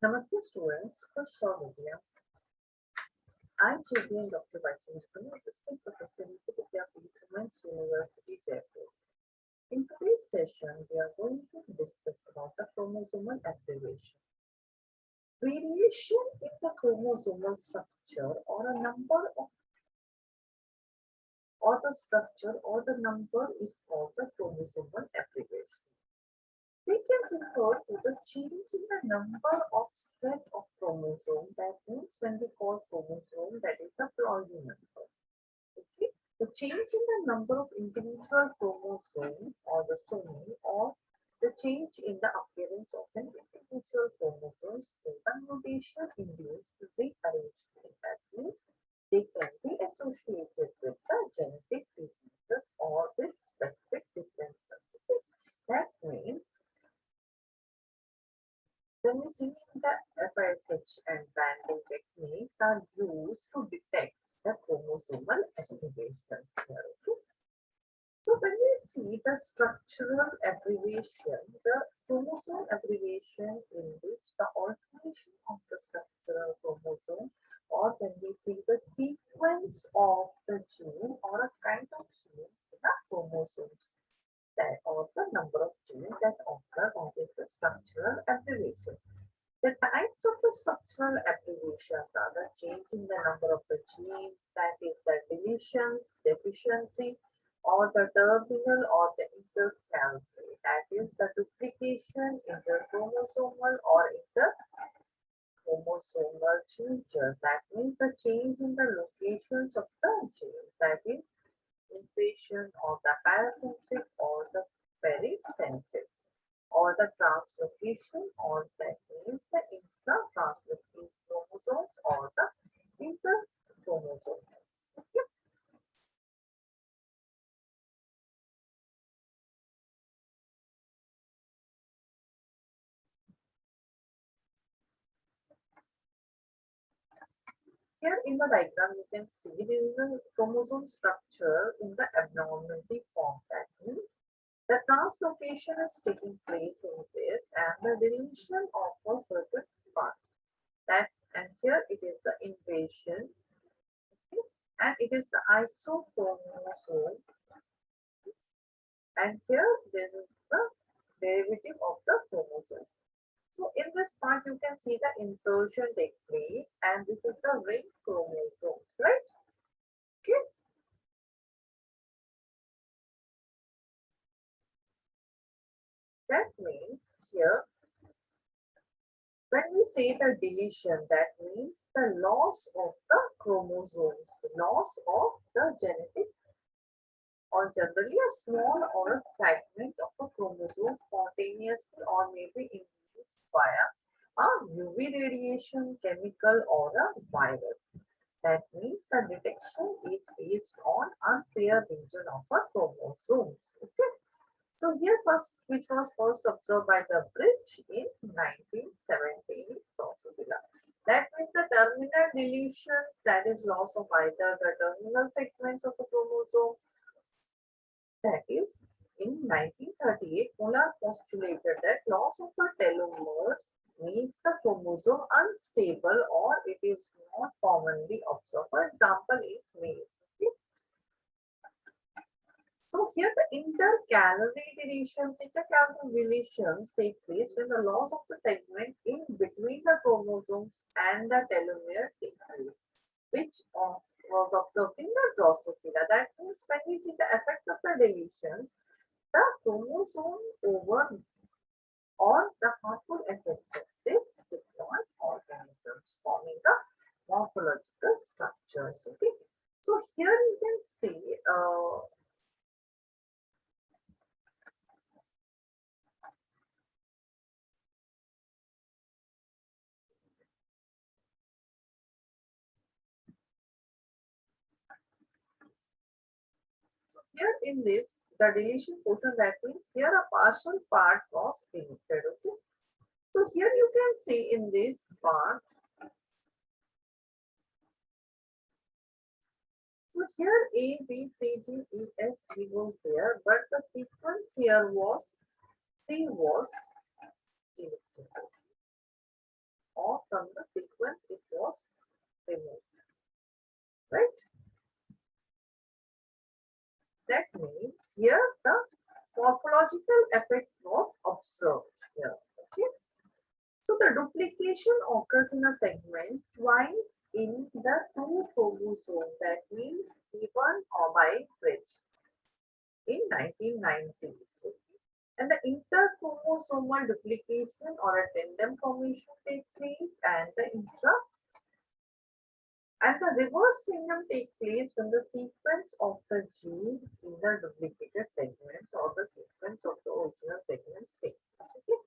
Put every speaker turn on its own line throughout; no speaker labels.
Namaste students, first show media. I'm JV and Dr. Vaichandran, Assistant Professor in VIDYAPEETH, Women's University, Jaipur. In today's session, we are going to discuss about the chromosomal aberration. Variation in the chromosomal structure or a number of or the structure or the number is called the chromosomal aberration. They can refer to the change in the number of set of chromosome. That means when we call chromosome, that is the Ploide number. Okay, the change in the number of individual chromosome or the somi, or the change in the appearance of an individual chromosomes through the mutation-induced rearrangement. That means they can be associated with the genetic diseases or with specific differences. Okay? That means when we see the FISH and banding techniques are used to detect the chromosomal aberrations here. Okay? So when we see the structural aberration, the chromosome aberration in which the alteration of the structural chromosome, or when we see the sequence of the gene or a kind of gene in the chromosomes, that or the number of genes that occur, that is the structural aberration. The types of the structural aberrations are the change in the number of the genes, that is the deletions, deficiency, or the terminal or the intercalary, that is the duplication, interchromosomal or interchromosomal changes. That means the change in the locations of the genes, that is inversion or the paracentric or the pericentric, or the translocation, or that means the intra-translocating chromosomes or the interchromosomes. Okay. Here in the diagram, you can see this is the chromosome structure in the abnormality form. That means the translocation is taking place in this and the deletion of a certain part. That, and here it is the invasion, okay, and it is the isochromosome, and here this is the derivative of the chromosomes. So in this part you can see the insertion take place, and this is the ring chromosomes, right? Okay. That means here when we say the deletion, that means the loss of the chromosomes, loss of the genetic or generally a small or a fragment of a chromosome spontaneously or maybe induced via a UV radiation, chemical or a virus. That means the detection is based on unpaired region of a chromosomes. Okay. So here first, which was first observed by the Bridge in 1970 in Drosophila. That means the terminal deletions, that is loss of either the terminal segments of a chromosome. That is, in 1938, Polar postulated that loss of the telomeres makes the chromosome unstable or it is not commonly observed. For example, in males. Okay? So here the intercalary deletions take place when the loss of the segment in between the chromosomes and the telomere take place, which was observed in the Drosophila. That means when we see the effect of the deletions, the chromosome over or the harmful effects of this diploid organisms forming the morphological structures. Okay, so here you can see here in this, the deletion portion, that means here a partial part was deleted. Okay. So here you can see in this part. So here A, B, C, D, E, F, G was there, but the sequence here was C was deleted. or from the sequence it was removed. Right? That means here the morphological effect was observed here. Okay. So the duplication occurs in a segment twice in the two chromosomes. That means given or by Fritz in 1990s. Okay. And the interchromosomal duplication or a tandem formation takes place, and the reverse tandem takes place when the sequence of the gene in the duplicated segments or the sequence of the original segments takes place. Okay.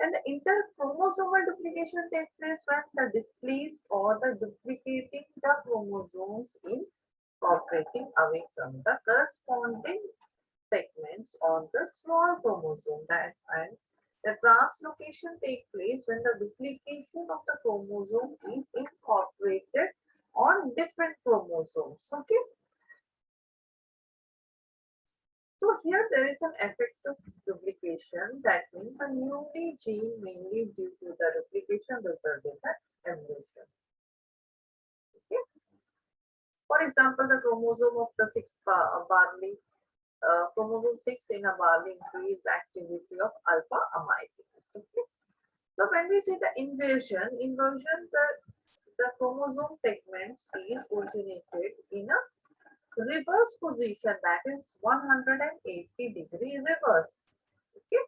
And the interchromosomal duplication takes place when the displaced or the duplicating the chromosomes incorporating away from the corresponding segments on the small chromosome. And the translocation takes place when the duplication of the chromosome is incorporated on different chromosomes. Okay. So here there is an effect of duplication. That means a newly gene mainly due to the duplication result in the evolution. Okay. For example, the chromosome of the barley, chromosome 6 in a barley increase activity of alpha amylase. Okay. So when we see the inversion, the chromosome segments is originated in a reverse position, that is 180-degree reverse. Okay.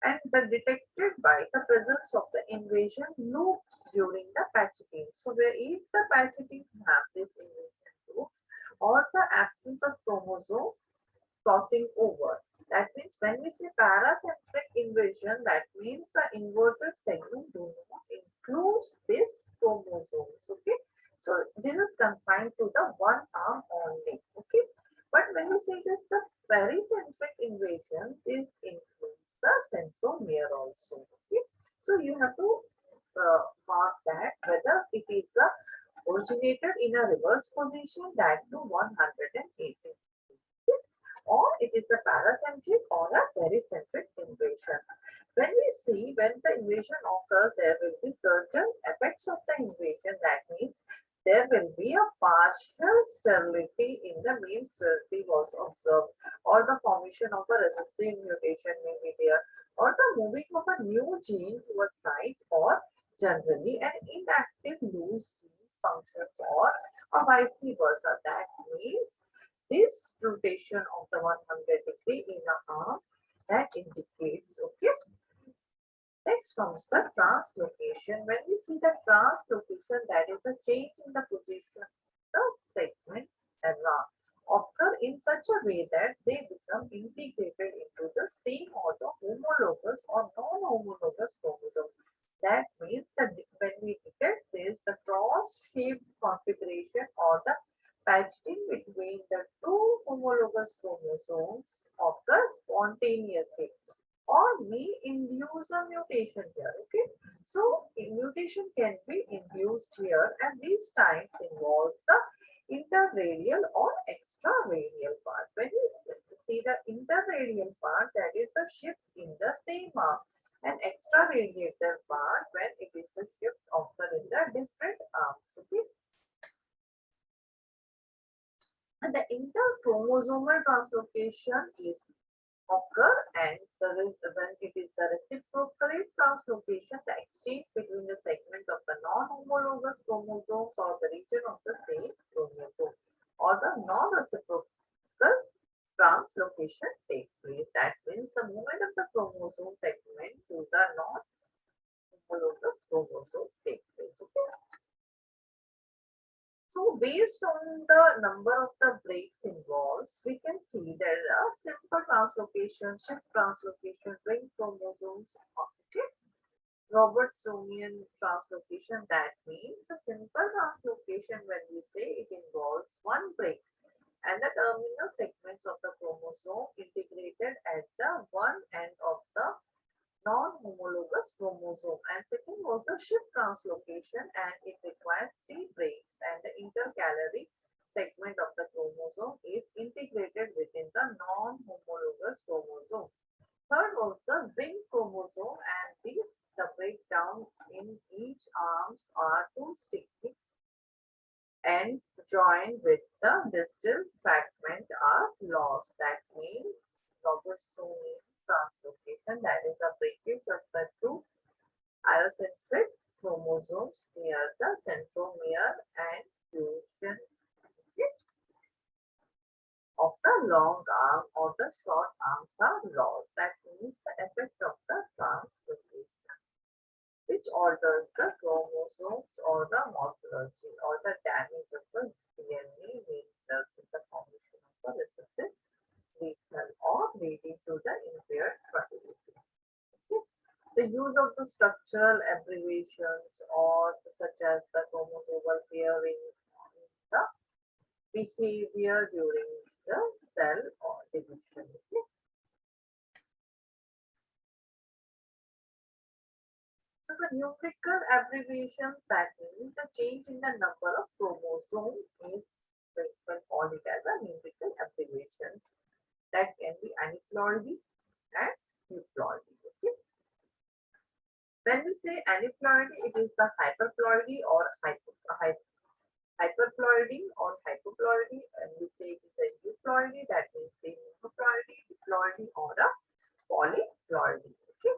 And the detected by the presence of the invasion loops during the patching. So where if the patching have this invasion loops or the absence of chromosome crossing over. That means when we say paracentric inversion, that means the inverted segment do not include this chromosomes. Okay. So this is confined to the one arm only. Okay. But when we say this the pericentric invasion, this includes the centromere also. Okay. So you have to mark that whether it is originated in a reverse position, that to 180, or it is a paracentric or a pericentric invasion. When we see when the invasion occurs, there will be certain effects of the invasion. That means there will be a partial sterility in the mean sterility was observed, or the formation of a recessive mutation may be there, or the moving of a new gene to a site, or generally an inactive loose gene functions, or a vice versa. That means this rotation of the 100-degree in a arm that indicates. Okay. Next comes the translocation. When we see the translocation, that is a change in the position the segments occur in such a way that they become integrated into the same or the homologous or non-homologous chromosome. That means that when we detect this, the cross-shaped configuration or the patching between the two homologous chromosomes occurs spontaneously or may induce a mutation here. Okay. So a mutation can be induced here, and these times involves the interradial or extraradial part. When we see the interradial part, that is the shift in the same arm, and extraradiator part when it is a shift occur in the different arms. Okay. And the interchromosomal translocation is occur, and when it is the reciprocal translocation, the exchange between the segment of the non-homologous chromosomes or the region of the same chromosome, or the non-reciprocal translocation takes place. That means the movement of the chromosome segment to the non-homologous chromosome takes place. Okay. So based on the number of the breaks involved, we can see there are simple translocation, shift translocation, ring chromosomes. Okay. Robertsonian translocation, that means a simple translocation when we say it involves one break and the terminal segments of the chromosome integrated at the one end of the non-homologous chromosome, and second was the shift translocation, and it requires three breaks and the intercalary segment of the chromosome is integrated within the non-homologous chromosome. Third was the ring chromosome, and this the breakdown in each arms are too sticky and joined with the distal fragment are lost. That means Monosomian translocation, that is the breakage of the two aerocentric chromosomes near the centromere and fusion of the long arm or the short arms are lost. That means the effect of the translocation, which alters the chromosomes or the morphology or the damage of the DNA, may result in the formation of the recessive lethal or leading to the impaired fertility. Okay. The use of the structural abbreviations or such as the chromosomal pairing in the behavior during the cell or division. Okay. So the numerical abbreviations, that means the change in the number of chromosomes, is frequently called it as a numerical abbreviations, that can be aneuploidy and euploidy. Okay. When we say aneuploidy, it is the hyperploidy or hyperploidy or hypoploidy. And we say it is a euploidy, that means the monoploidy, diploidy or a polyploidy. Okay.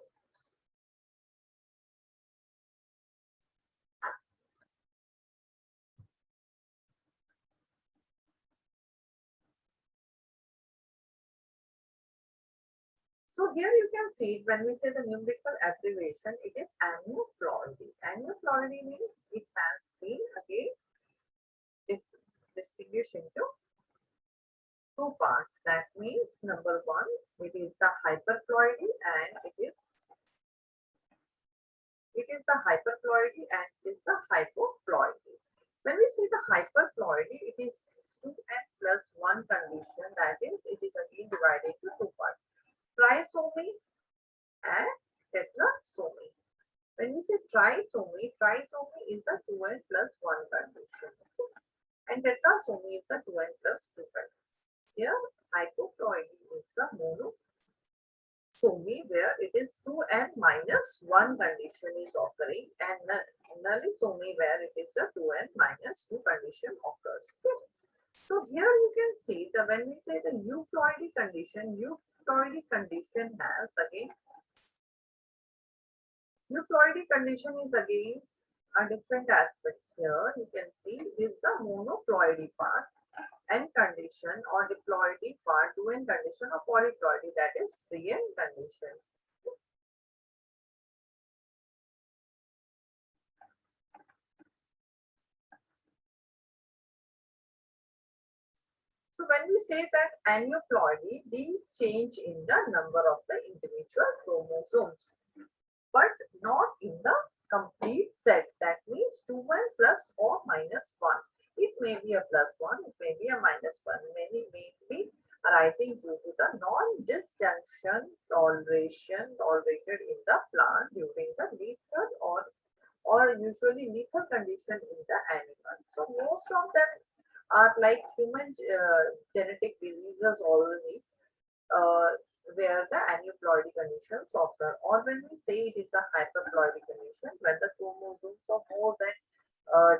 So here you can see when we say the numerical abbreviation, it is aneuploidy. Aneuploidy means it has been again distinguished into two parts. That means number one, it is the hyperploidy and it is the hyperploidy and it is the hypoploidy. When we say the hyperploidy, it is 2n plus 1 condition, that is, it is again divided into two parts, trisomy and tetrasomy. When we say trisomy is the 2n plus 1 condition. Okay? And tetrasomy is the 2n plus 2 condition. Here, hypoploidy is the monosomy where it is 2n minus 1 condition is occurring, and nullisomy where it is the 2n minus 2 condition occurs. Okay? So here you can see that when we say the euploidy condition has again, euploidy condition is again a different aspect. Here you can see is the monoploidy part and condition, or diploidy part 2n condition, or polyploidy, that is 3n condition. So when we say that aneuploidy, these change in the number of the individual chromosomes, but not in the complete set. That means 2n plus or minus 1. It may be a plus 1, it may be a minus 1. Many may be arising due to the non-disjunction tolerated in the plant during the lethal or usually lethal condition in the animals. So most of them are like human genetic diseases only, where the aneuploidy conditions occur, or when we say it is a hyperploidy condition, when the chromosomes of more than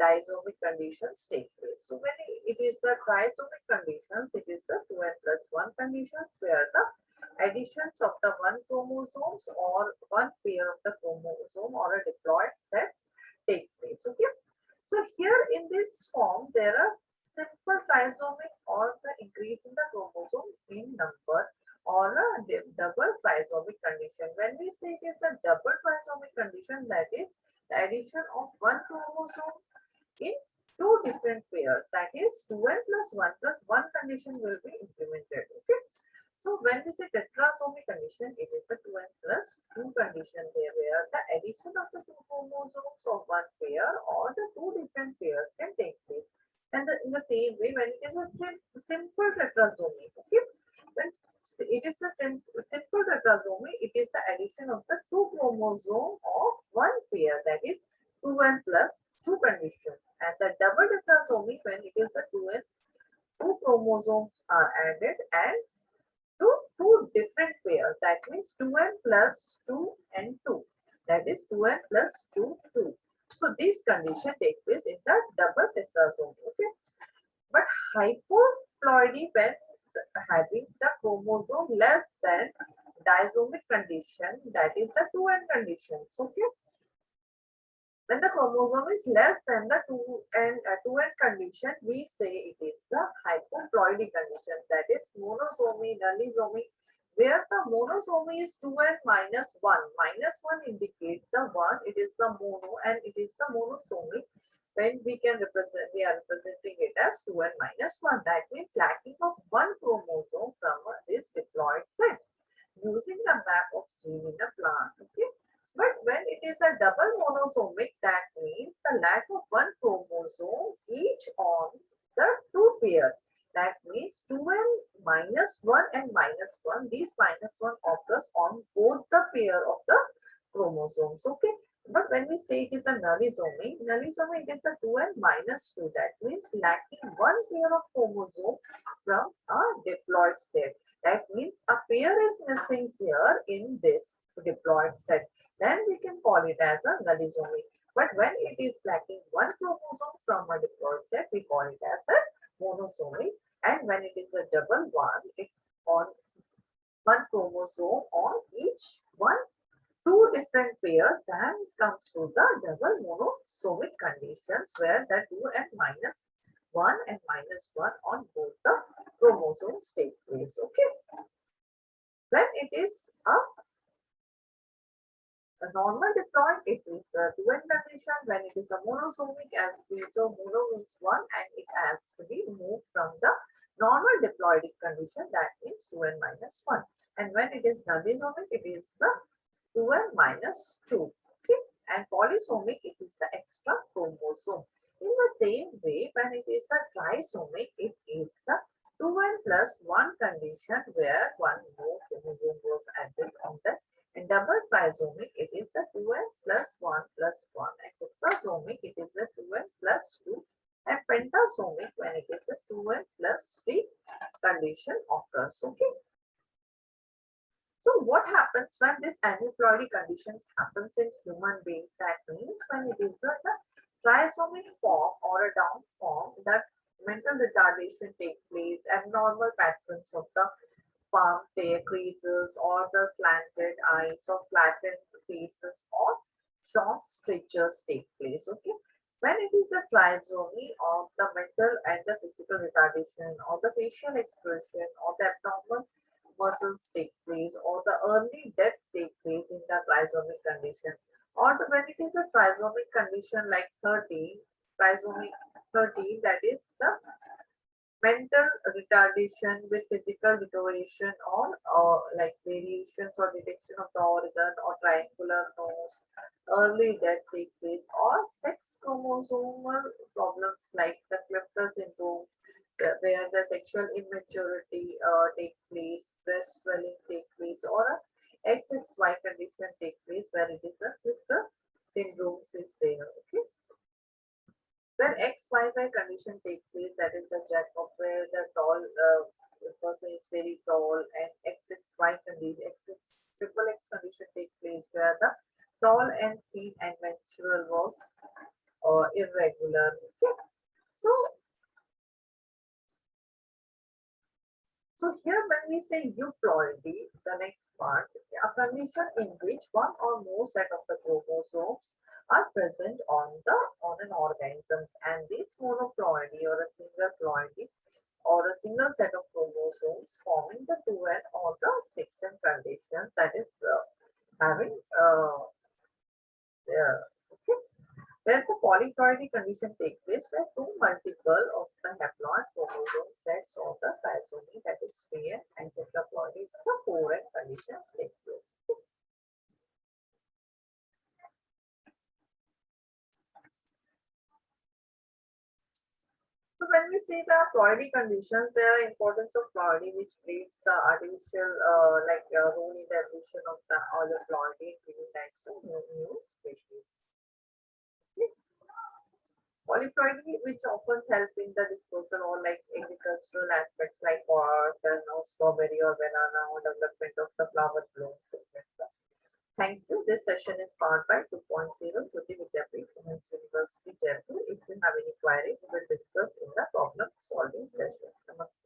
disomic conditions take place. So when it is the trisomic conditions, it is the 2n plus 1 conditions where the additions of the one chromosomes or one pair of the chromosome or a diploid sets take place. Okay. So here in this form, there are simple trisomic or the increase in the chromosome in number, or a double trisomic condition. When we say it is a double trisomic condition, that is the addition of one chromosome in two different pairs, that is 2n plus 1 condition will be implemented. Okay. So when we say tetrasomic condition, it is a 2n plus 2 condition there, where the addition of the two chromosomes of one pair or the two different pairs can take place. And in the same way, when it is a simple tetrasomy, okay, when it is a simple tetrasomy, it is the addition of the two chromosomes of one pair, that is 2n plus 2 conditions. And the double tetrasomy, when it is a 2n, two chromosomes are added and two different pairs, that means 2n plus 2 and 2, that is 2n plus 2, 2. So these conditions take place in the double tetrasome. Okay, but hypoploidy when having the chromosome less than disomic condition, that is the 2n conditions. Okay, when the chromosome is less than the 2n condition, we say it is the hypoploidy condition, that is monosomy, nullisomy, where the monosomy is 2n minus 1. Minus 1 indicates the 1, it is the mono, and it is the monosomy. When we are representing it as 2n minus 1. That means lacking of one chromosome from this diploid set using the map of gene in a plant. Okay. But when it is a double monosomic, that means the lack of one chromosome each on the two pair. That means 2n minus 1 and minus 1. These minus 1 occurs on both the pair of the chromosomes. Okay. But when we say it is a nullisomy, it is a 2n minus 2. That means lacking one pair of chromosome from a diploid set. That means a pair is missing here in this diploid set. Then we can call it as a nullisomy. But when it is lacking one chromosome from a diploid set, we call it as a monosomy. And when it is a double one, it on one chromosome on each one, two different pairs, then comes to the double monosomic conditions where the 2n minus 1 and minus 1 on both the chromosomes take place. Okay. When it is a normal diploid, it is the 2n condition. When it is a monosomic, as we saw, mono means 1 and it has to be moved from the normal diploidic condition, that means 2n minus 1. And when it is nullisomic, it is the 2n minus 2. Okay. And polysomic, it is the extra chromosome. In the same way, when it is a trisomic, it is the 2n plus 1 condition where one more chromosome was added on the. And double trisomic, it is the 2n plus 1 plus 1. And tetrasomic, it is a 2n plus 2. And pentasomic, when it is a 2n plus 3 condition occurs. Okay. So what happens when this aneuploidy conditions happens in human beings? That means when it is a trisomic form or a down form, that mental retardation takes place, abnormal patterns of the palm creases or the slanted eyes or flattened faces or short strictures take place. Okay. When it is a trisomy of the mental and the physical retardation or the facial expression or the abnormal muscles take place or the early death take place in the trisomic condition, or when it is a trisomic condition like 13, trisomic 13, that is the mental retardation with physical deterioration or like variations or detection of the organ or triangular nose, early death take place, or sex chromosomal problems like the Klepter syndrome, where the sexual immaturity take place, breast swelling take place, or a XXY condition take place where it is a Klepter syndrome is there. Okay. When XYY condition takes place, that is the jack of where the tall person is very tall, and XXY condition, triple X condition takes place where the tall and thin and menstrual was irregular. Okay. So here when we say euploidy, the next part, a condition in which one or more set of the chromosomes are present on an organism, and this monoploidy or a single ploidy or a single set of chromosomes forming the 2n or the 6n conditions, that is having okay, where the polyploidy condition takes place where two multiple of the haploid chromosome sets of the trisomy, that is 3n, and tetraploidy is the 4n conditions take place. So when we see the ploidy conditions, there are importance of ploidy which plays artificial role in the evolution of the ploidy, giving rise to new species. Okay. Polyploidy, which often help in the disposal or like agricultural aspects like cotton or strawberry or banana or development of the flower blooms, etc. Thank you. This session is powered by 2.0 Jyoti Vidyapeeth, Women's University, Jaipur. If you have any queries, we'll discuss in the problem solving session. Namaste.